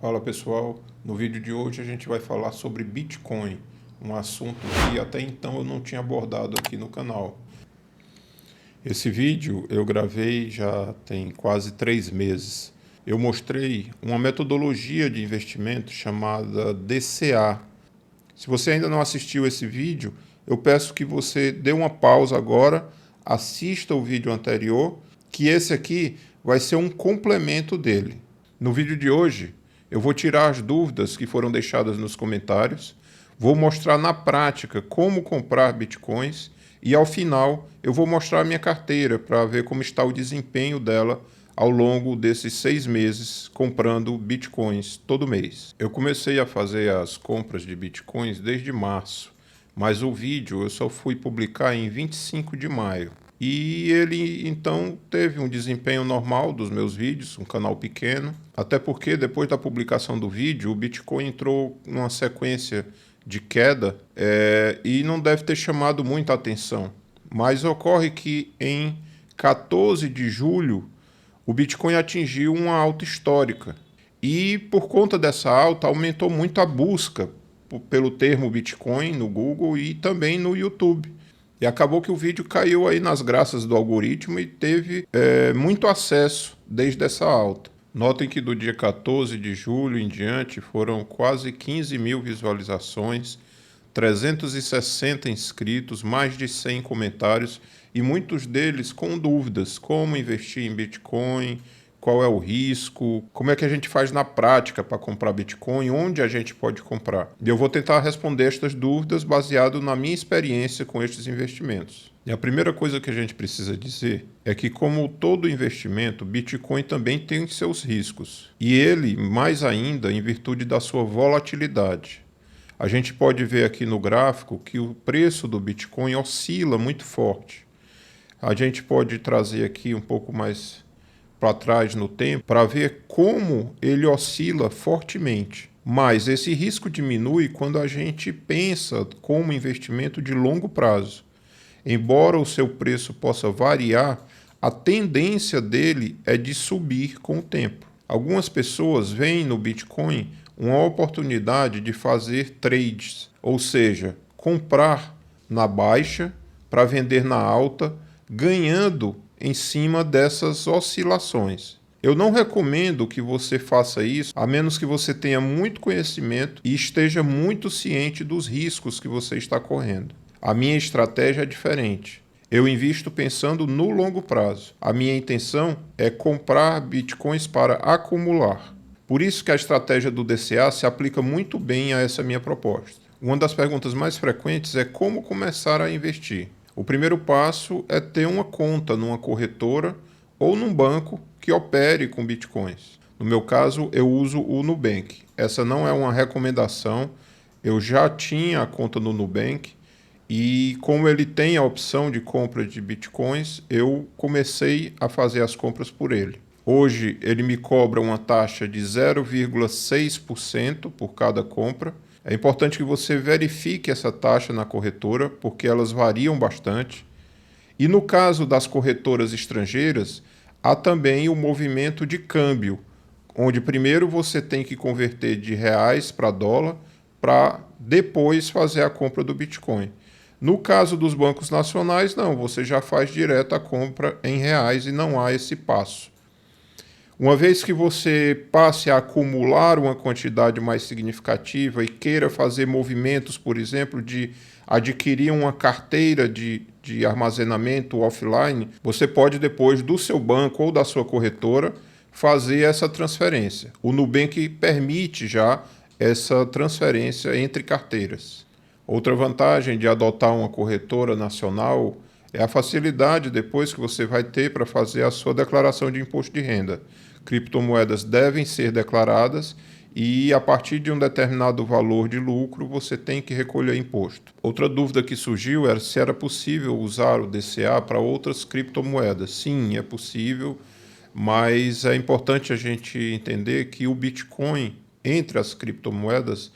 Fala pessoal, no vídeo de hoje a gente vai falar sobre Bitcoin, um assunto que até então eu não tinha abordado aqui no canal. Esse vídeo eu gravei já tem quase 3 meses. Eu mostrei uma metodologia de investimento chamada DCA. Se você ainda não assistiu esse vídeo, eu peço que você dê uma pausa agora, assista o vídeo anterior, que esse aqui vai ser um complemento dele. No vídeo de hoje, eu vou tirar as dúvidas que foram deixadas nos comentários, vou mostrar na prática como comprar bitcoins e ao final eu vou mostrar a minha carteira para ver como está o desempenho dela ao longo desses 6 meses comprando bitcoins todo mês. Eu comecei a fazer as compras de bitcoins desde março, mas o vídeo eu só fui publicar em 25 de maio. E ele então teve um desempenho normal dos meus vídeos, um canal pequeno, até porque depois da publicação do vídeo o Bitcoin entrou numa sequência de queda e não deve ter chamado muita atenção. Mas ocorre que em 14 de julho o Bitcoin atingiu uma alta histórica e por conta dessa alta aumentou muito a busca pelo termo Bitcoin no Google e também no YouTube. E acabou que o vídeo caiu aí nas graças do algoritmo e teve muito acesso desde essa alta. Notem que do dia 14 de julho em diante foram quase 15 mil visualizações, 360 inscritos, mais de 100 comentários e muitos deles com dúvidas, como investir em Bitcoin, qual é o risco, como é que a gente faz na prática para comprar Bitcoin, onde a gente pode comprar. E eu vou tentar responder estas dúvidas baseado na minha experiência com estes investimentos. E a primeira coisa que a gente precisa dizer é que, como todo investimento, Bitcoin também tem seus riscos. E ele, mais ainda, em virtude da sua volatilidade. A gente pode ver aqui no gráfico que o preço do Bitcoin oscila muito forte. A gente pode trazer aqui um pouco mais para trás no tempo para ver como ele oscila fortemente. Mas esse risco diminui quando a gente pensa como investimento de longo prazo. Embora o seu preço possa variar, a tendência dele é de subir com o tempo. Algumas pessoas veem no Bitcoin uma oportunidade de fazer trades, ou seja, comprar na baixa para vender na alta, ganhando em cima dessas oscilações. Eu não recomendo que você faça isso, a menos que você tenha muito conhecimento e esteja muito ciente dos riscos que você está correndo. A minha estratégia é diferente. Eu invisto pensando no longo prazo. A minha intenção é comprar bitcoins para acumular. Por isso que a estratégia do DCA se aplica muito bem a essa minha proposta. Uma das perguntas mais frequentes é como começar a investir. O primeiro passo é ter uma conta numa corretora ou num banco que opere com bitcoins. No meu caso, eu uso o Nubank. Essa não é uma recomendação. Eu já tinha a conta no Nubank e como ele tem a opção de compra de bitcoins, eu comecei a fazer as compras por ele. Hoje ele me cobra uma taxa de 0,6% por cada compra. É importante que você verifique essa taxa na corretora, porque elas variam bastante. E no caso das corretoras estrangeiras, há também o movimento de câmbio, onde primeiro você tem que converter de reais para dólar, para depois fazer a compra do Bitcoin. No caso dos bancos nacionais, não, você já faz direto a compra em reais e não há esse passo. Uma vez que você passe a acumular uma quantidade mais significativa e queira fazer movimentos, por exemplo, de adquirir uma carteira de armazenamento offline, você pode depois do seu banco ou da sua corretora fazer essa transferência. O Nubank permite já essa transferência entre carteiras. Outra vantagem de adotar uma corretora nacional é a facilidade depois que você vai ter para fazer a sua declaração de imposto de renda. Criptomoedas devem ser declaradas e a partir de um determinado valor de lucro você tem que recolher imposto. Outra dúvida que surgiu era se era possível usar o DCA para outras criptomoedas. Sim, é possível, mas é importante a gente entender que o Bitcoin, entre as criptomoedas,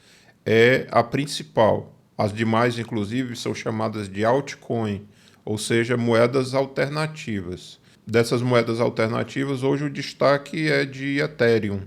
é a principal. As demais, inclusive, são chamadas de altcoin, ou seja, moedas alternativas. dessas moedas alternativas, hoje o destaque é de Ethereum.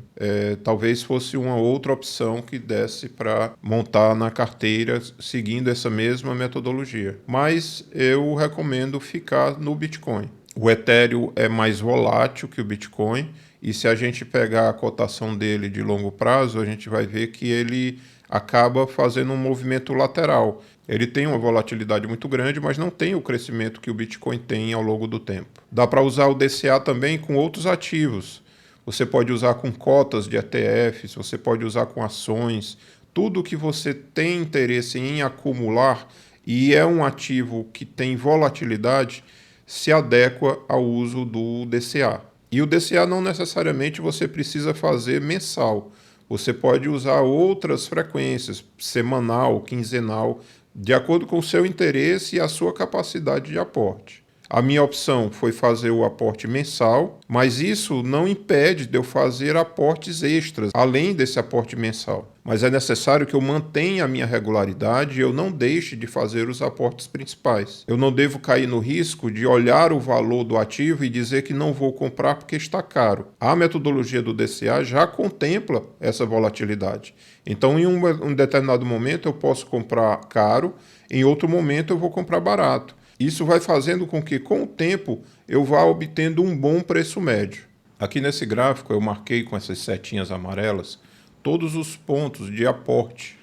Talvez fosse uma outra opção que desse para montar na carteira seguindo essa mesma metodologia. Mas eu recomendo ficar no Bitcoin. O Ethereum é mais volátil que o Bitcoin, e se a gente pegar a cotação dele de longo prazo, a gente vai ver que ele acaba fazendo um movimento lateral. Ele tem uma volatilidade muito grande, mas não tem o crescimento que o Bitcoin tem ao longo do tempo. Dá para usar o DCA também com outros ativos. Você pode usar com cotas de ETFs, você pode usar com ações, tudo que você tem interesse em acumular e é um ativo que tem volatilidade, se adequa ao uso do DCA. E o DCA não necessariamente você precisa fazer mensal. Você pode usar outras frequências, semanal, quinzenal, de acordo com o seu interesse e a sua capacidade de aporte. A minha opção foi fazer o aporte mensal, mas isso não impede de eu fazer aportes extras, além desse aporte mensal. Mas é necessário que eu mantenha a minha regularidade e eu não deixe de fazer os aportes principais. Eu não devo cair no risco de olhar o valor do ativo e dizer que não vou comprar porque está caro. A metodologia do DCA já contempla essa volatilidade. Então, em um determinado momento, eu posso comprar caro, em outro momento, eu vou comprar barato. Isso vai fazendo com que, com o tempo, eu vá obtendo um bom preço médio. Aqui nesse gráfico eu marquei com essas setinhas amarelas todos os pontos de aporte.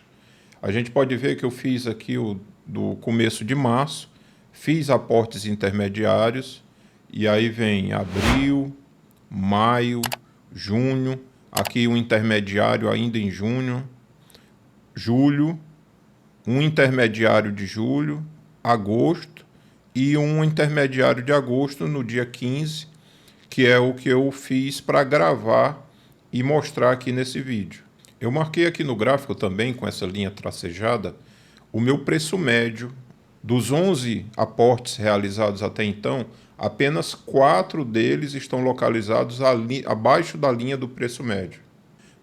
A gente pode ver que eu fiz aqui do começo de março, fiz aportes intermediários, e aí vem abril, maio, junho, aqui um intermediário ainda em junho, julho, um intermediário de julho, agosto, e um intermediário de agosto no dia 15, que é o que eu fiz para gravar e mostrar aqui nesse vídeo. Eu marquei aqui no gráfico também, com essa linha tracejada, o meu preço médio. Dos 11 aportes realizados até então, apenas 4 deles estão localizados abaixo da linha do preço médio.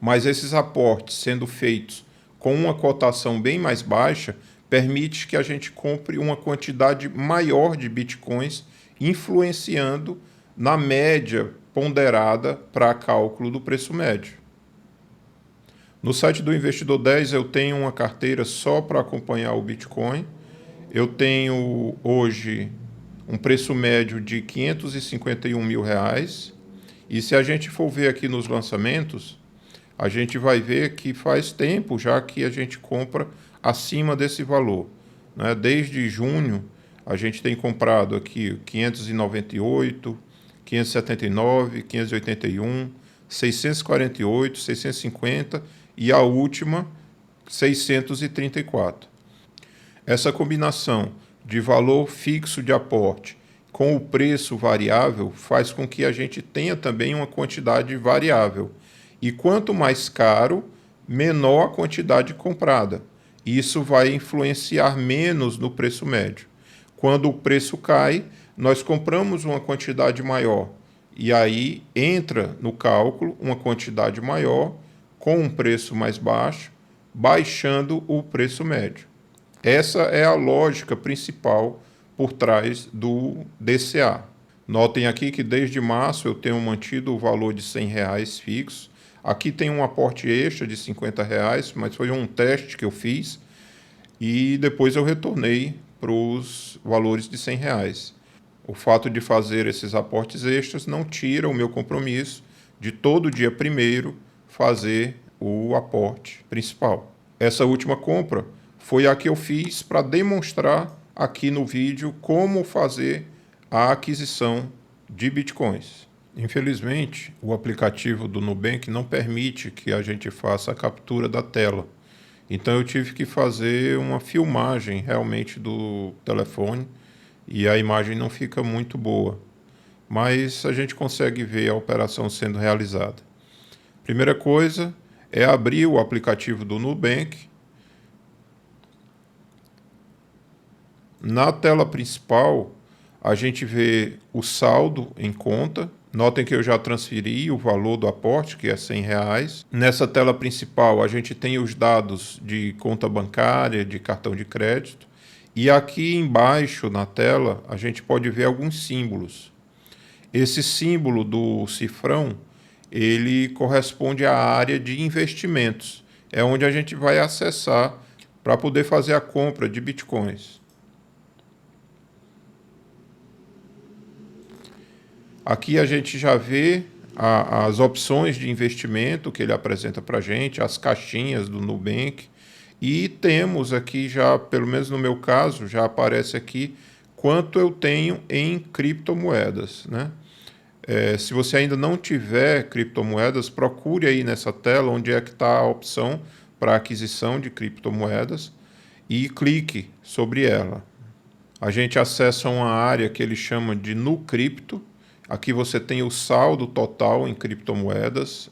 Mas esses aportes sendo feitos com uma cotação bem mais baixa, permite que a gente compre uma quantidade maior de bitcoins, influenciando na média ponderada para cálculo do preço médio. No site do Investidor 10 eu tenho uma carteira só para acompanhar o Bitcoin. Eu tenho hoje um preço médio de R$551 mil. E se a gente for ver aqui nos lançamentos, a gente vai ver que faz tempo já que a gente compra acima desse valor, né? Desde junho, a gente tem comprado aqui 598, 579, 581, 648, 650 e a última, 634. Essa combinação de valor fixo de aporte com o preço variável faz com que a gente tenha também uma quantidade variável. E quanto mais caro, menor a quantidade comprada. Isso vai influenciar menos no preço médio. Quando o preço cai, nós compramos uma quantidade maior. E aí entra no cálculo uma quantidade maior com um preço mais baixo, baixando o preço médio. Essa é a lógica principal por trás do DCA. Notem aqui que desde março eu tenho mantido o valor de R$100 fixo. Aqui tem um aporte extra de R$50, mas foi um teste que eu fiz e depois eu retornei para os valores de R$100. O fato de fazer esses aportes extras não tira o meu compromisso de todo dia primeiro fazer o aporte principal. Essa última compra foi a que eu fiz para demonstrar aqui no vídeo como fazer a aquisição de bitcoins. Infelizmente, o aplicativo do Nubank não permite que a gente faça a captura da tela. Então eu tive que fazer uma filmagem realmente do telefone e a imagem não fica muito boa. Mas a gente consegue ver a operação sendo realizada. Primeira coisa é abrir o aplicativo do Nubank. Na tela principal, a gente vê o saldo em conta. Notem que eu já transferi o valor do aporte, que é R$100. Nessa tela principal, a gente tem os dados de conta bancária, de cartão de crédito. E aqui embaixo na tela, a gente pode ver alguns símbolos. Esse símbolo do cifrão, ele corresponde à área de investimentos. É onde a gente vai acessar para poder fazer a compra de bitcoins. Aqui a gente já vê as opções de investimento que ele apresenta para a gente, as caixinhas do Nubank. E temos aqui já, pelo menos no meu caso, já aparece aqui quanto eu tenho em criptomoedas, né? Se você ainda não tiver criptomoedas, procure aí nessa tela onde é que está a opção para aquisição de criptomoedas e clique sobre ela. A gente acessa uma área que ele chama de NuCripto. Aqui você tem o saldo total em criptomoedas.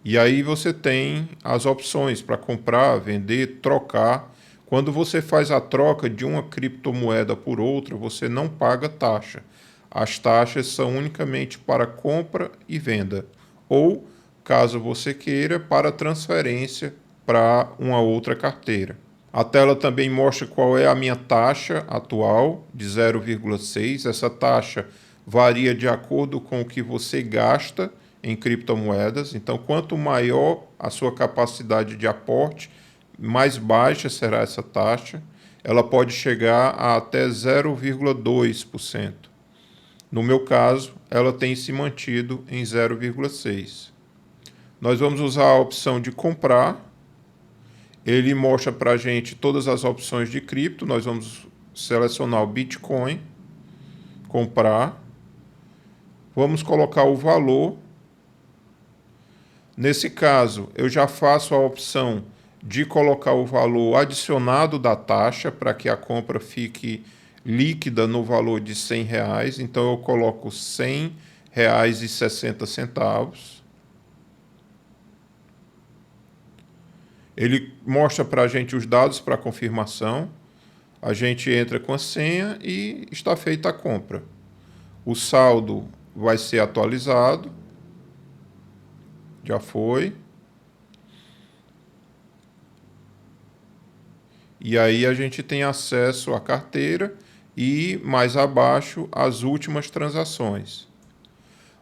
E aí você tem as opções para comprar, vender, trocar. Quando você faz a troca de uma criptomoeda por outra, você não paga taxa. As taxas são unicamente para compra e venda, ou, caso você queira, para transferência para uma outra carteira. A tela também mostra qual é a minha taxa atual, de 0,6. Essa taxa varia de acordo com o que você gasta em criptomoedas. Então, quanto maior a sua capacidade de aporte, mais baixa será essa taxa. Ela pode chegar a até 0,2%. No meu caso, ela tem se mantido em 0,6%. Nós vamos usar a opção de comprar. Ele mostra para a gente todas as opções de cripto. Nós vamos selecionar o Bitcoin, comprar. Vamos colocar o valor. Nesse caso, eu já faço a opção de colocar o valor adicionado da taxa para que a compra fique líquida no valor de R$100. Então, eu coloco R$100,60. Ele mostra para a gente os dados para confirmação. A gente entra com a senha e está feita a compra. O saldo vai ser atualizado. Já foi. E aí a gente tem acesso à carteira e mais abaixo as últimas transações.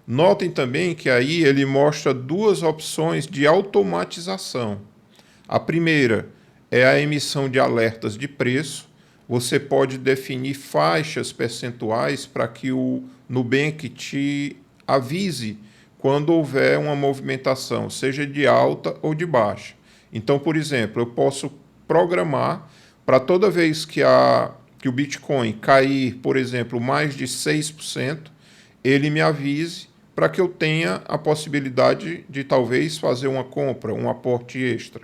Notem também que aí ele mostra duas opções de automatização. A primeira é a emissão de alertas de preço. Você pode definir faixas percentuais para que o Nubank te avise quando houver uma movimentação, seja de alta ou de baixa. Então, por exemplo, eu posso programar para toda vez que o Bitcoin cair, por exemplo, mais de 6%, ele me avise para que eu tenha a possibilidade de talvez fazer uma compra, um aporte extra.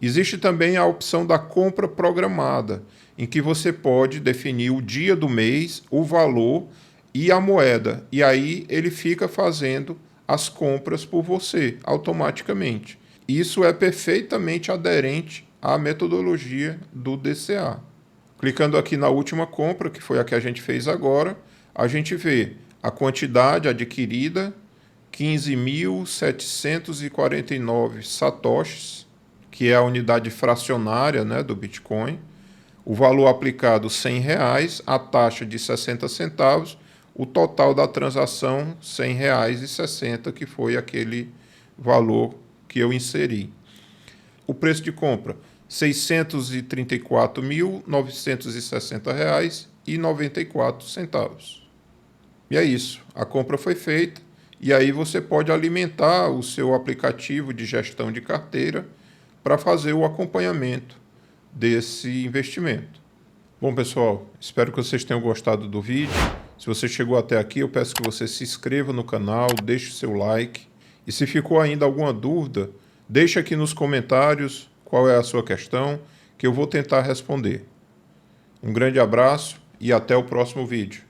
Existe também a opção da compra programada, em que você pode definir o dia do mês, o valor e a moeda. E aí ele fica fazendo as compras por você, automaticamente. Isso é perfeitamente aderente à metodologia do DCA. Clicando aqui na última compra, que foi a que a gente fez agora, a gente vê a quantidade adquirida, 15.749 satoshis, que é a unidade fracionária, né, do Bitcoin. O valor aplicado R$100, a taxa de 60 centavos, o total da transação R$100,60, que foi aquele valor que eu inseri. O preço de compra, R$634.960,94. E é isso, a compra foi feita e aí você pode alimentar o seu aplicativo de gestão de carteira para fazer o acompanhamento desse investimento. Bom, pessoal, espero que vocês tenham gostado do vídeo. Se você chegou até aqui, eu peço que você se inscreva no canal, deixe o seu like. E se ficou ainda alguma dúvida, deixe aqui nos comentários qual é a sua questão, que eu vou tentar responder. Um grande abraço e até o próximo vídeo.